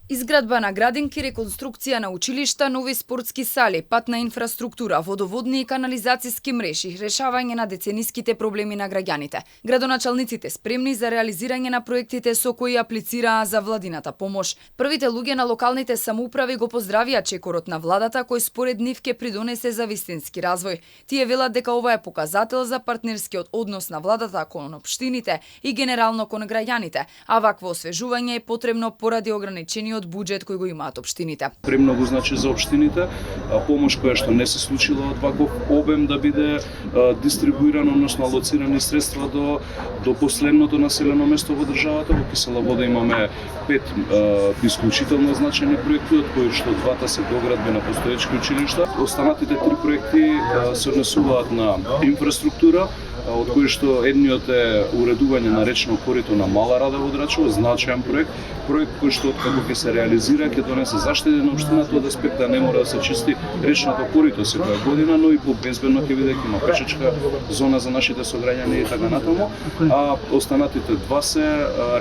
Изградба на градинки, реконструкција на училишта, нови спортски сали, патна инфраструктура, водоводни и канализацијски мрежи, решавање на децениските проблеми на граѓаните. Градоначалниците спремни за реализирање на проектите со кои аплицираа за владината помош. Првите луѓе на локалните самоуправи го поздравија чекорот на владата кој според нив ќе придонесе за вистински развој. Тие велат дека ова е показател за партнерскиот однос на владата кон општините и генерално кон граѓаните, а вакво освежување е потребно поради ограничениот буџет кој го имаат општините. Премногу значи за општините, помош која што не се случила од ваков обем да биде дистрибуирано, односно алоцирани средства до последното населено место во државата. Во Кисела Вода имаме 5 исклучително значајни проекти, од кои што двата се доградби на постоечки училишта. Останатите 3 проекти се однесуваат на инфраструктура, од кои што едниот е уредување на речно корито на Мала Рада во Драчево, значаен проект кој што откако ќе се реализира ќе донесе заштеди на општината од аспект да не мора да се чисти речното корито секоја година, но и побезбедно ќе биде, ќе има пешачка зона за нашите сограѓани и така натаму, а останатите 2 се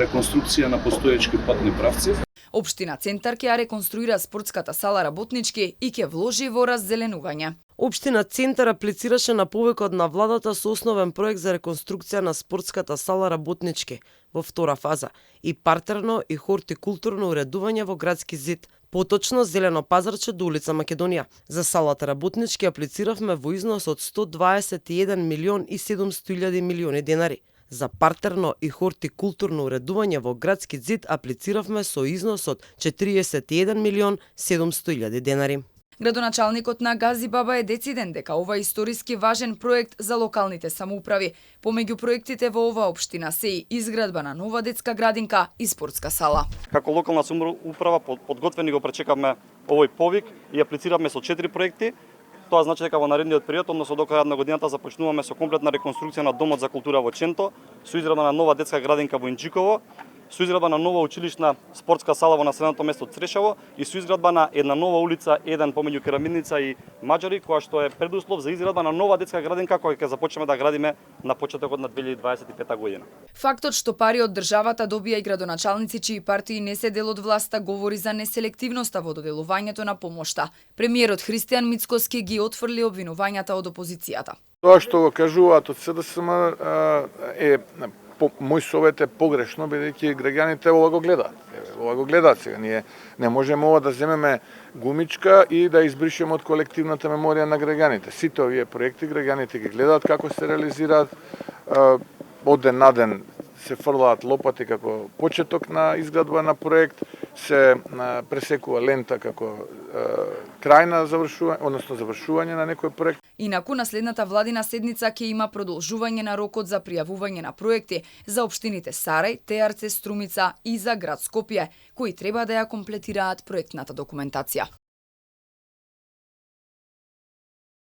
реконструкција на постоечки патни правци. Општина Центар ќе ја реконструира спортската сала Работнички и ќе вложи во раззеленување. Општина Центар аплицираше на повикот на владата со основен проект за реконструкција на спортската сала Работнички во втора фаза и партерно и хортикултурно уредување во градски зид, поточно зелено пазарче до улица Македонија. За салата Работнички аплициравме во износ од 121 милион и 700 милиони денари. За партерно и хортикултурно уредување во градски зид аплициравме со износ од 41 милион 700 денари. Градоначалникот на Газибаба е дециден дека ова е историски важен проект за локалните самоуправи. Помеѓу проектите во оваа општина се и изградба на нова детска градинка и спортска сала. Како локална самоуправа подготвени го пречекавме овој повик и аплициравме со 4 проекти. Тоа значи дека во наредниот период, односно до крајот на годината, започнуваме со комплетна реконструкција на Домот за култура во Ченто, со изградба на нова детска градинка во Инџиково, со изградба на нова училишна спортска сала во населеното место Црешево и со изградба на една нова улица 1 помеѓу Керамидница и Маџари, која што е предуслов за изградба на нова детска градинка која ќе започнеме да градиме на почетокот на 2025 година. Фактот што пари од државата добија и градоначалници чии партии не се дел од власта говори за неселективноста во доделувањето на помошта. Премиерот Христијан Мицкоски ги отфрли обвинувањата од опозицијата. Тоа што го кажуваат од СДСМ е мој совет е погрешно, бидејќи граѓаните ова го гледаат. Ова го гледаат сега. Ние не можеме ова да земеме гумичка и да избришеме од колективната меморија на граѓаните. Сите овие проекти граѓаните ги гледаат како се реализираат, од ден на ден се фрлаат лопати како почеток на изградба на проект, се пресекува лента како крај на завршување, односно завршување на некој проект. Инаку, наследната владина седница ќе има продолжување на рокот за пријавување на проекти за општините Сарај, Теарце, Струмица и за град Скопје, кои треба да ја комплетираат проектната документација.